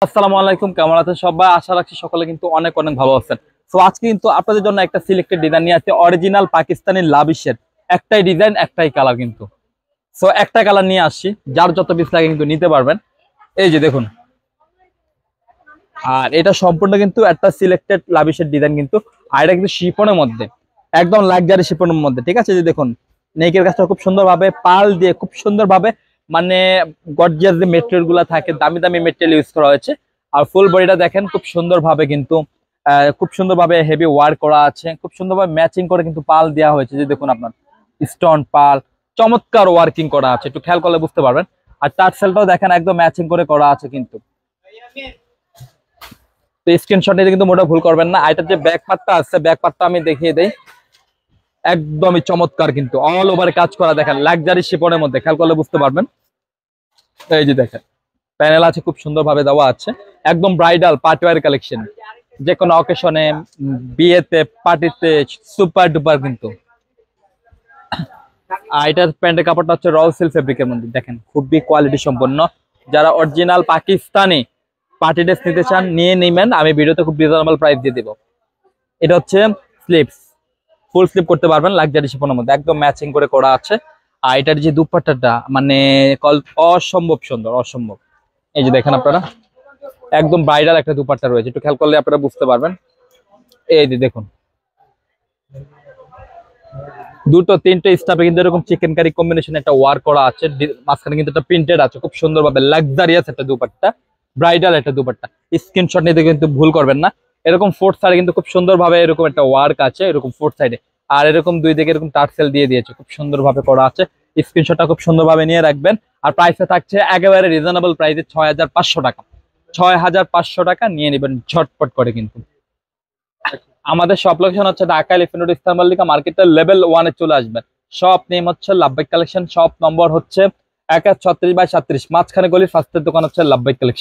আসসালামু আলাইকুম, কেমন আছেন সবাই? আশা রাখছি সকলে কিন্তু অনেক অনেক ভালো আছেন। তো আজকে কিন্তু আপনাদের জন্য একটা সিলেক্টেড ডিজাইন নিয়ে আসছে, অরিজিনাল পাকিস্তানি লাভিশের। একটাই ডিজাইন, একটাই কালার কিন্তু। সো একটা কালার নিয়ে আসছি, যার যত পিস লাগে কিন্তু নিতে পারবেন। এই যে দেখুন, আর এটা সম্পূর্ণ কিন্তু একটা সিলেক্টেড লাভিশের ডিজাইন কিন্তু। আর এটা কিন্তু শিফনের মধ্যে, একদম লাক্সারি শিফনের মধ্যে, ঠিক আছে? যে দেখুন, নেকের কাজটা খুব সুন্দরভাবে পাল দিয়ে খুব সুন্দরভাবে, মানে গর্জিয়াস যে মেটেরিয়াল গুলা থাকে, দামি দামি মেটেরিয়াল ইউজ করা হয়েছে। আর ফুল বডিটা দেখেন খুব সুন্দরভাবে কিন্তু খুব সুন্দরভাবে হেভি ওয়ার্ক করা আছে, খুব সুন্দরভাবে ম্যাচিং করে কিন্তু পাল দেওয়া হয়েছে। যে দেখুন আপনার স্টোন পাল, চমৎকার ওয়ার্কিং করা আছে, একটু খেয়াল করলে বুঝতে পারবেন। আর টার্সেলটাও দেখেন একদম ম্যাচিং করে করা আছে কিন্তু। তো স্ক্রিনশট নিতে কিন্তু মোটা ভুল করবেন না। এটার যে ব্যাক পার্টটা আছে, ব্যাক পার্টটা আমি দেখিয়ে দেই। একদমই চমৎকার কিন্তু, অল ওভার কাজ করা, দেখেন লাক্সারি শিপনের মধ্যে, খেয়াল করলে বুঝতে পারবেন। এই যে দেখেন, প্যানেল আছে খুব সুন্দরভাবে দেওয়া আছে, একদম ব্রাইডাল পার্টিওয়ার কালেকশন। যে কোনো অকেশনে, বিয়েতে, পার্টিতে সুপার ডুপার কিন্তু। আর এটার প্যান্টের কাপড়টা হচ্ছে র সিল্ক ফেব্রিকের মধ্যে, দেখেন খুবই কোয়ালিটি সম্পন্ন। যারা অরিজিনাল পাকিস্তানি পার্টি ড্রেস নিতে চান নিয়ে নেবেন, আমি ভিডিওতে খুব রিজনেবল প্রাইস দিয়ে দিব। এটা হচ্ছে স্লিপস, ফুল স্লিপ করতে পারবেন লাক্সারি শিফনের মধ্যে, একদম ম্যাচিং করে করা আছে। আর এটার যে দুপাট্টাটা মানে অসম্ভব সুন্দর, অসম্ভব। এই যে দেখেন আপনারা, একদম ব্রাইডাল একটা দুপাট্টা রয়েছে, একটু খেয়াল করলে আপনারা বুঝতে পারবেন। এই যে দেখুন, দুটো তিনটে স্টাফে কিন্তু এরকম চিকেন কারি কম্বিনেশন একটা ওয়ার্ক করা আছে, মাঝখানে কিন্তু একটা প্রিন্টেড আছে, খুব সুন্দরভাবে লাক্সারিয়াস একটা দুপাট্টা, ব্রাইডাল একটা দুপাট্টা। স্ক্রিনশট নিতে কিন্তু ভুল করবেন না। এরকম ফোর্থ সাইডে কিন্তু খুব সুন্দরভাবে এরকম একটা ওয়ার্ক আছে, এরকম ফোর্থ সাইডে। আর এরকম দুই দিকে এরকম টার্সেল দিয়ে দিয়েছে, খুব সুন্দরভাবে করা আছে। স্ক্রিনশটটা খুব সুন্দরভাবে নিয়ে রাখবেন। আর প্রাইসটা থাকছে একেবারে রিজনেবল প্রাইসে 6500 টাকা। 6500 টাকা নিয়ে নেবেন ঝটপট করে কিন্তু। আমাদের শপ লোকেশন হচ্ছে ঢাকা এলিফ্যান্ট রোড ইস্তান মল্লিকা মার্কেটের লেভেল 1-এ চলে আসবেন। শপ নেম হচ্ছে লাভবাইক কালেকশন, শপ নম্বর হচ্ছে 136/37, মাঝখানে গলির ফার্স্টের দোকান হচ্ছে লাভবাইক কালেকশন।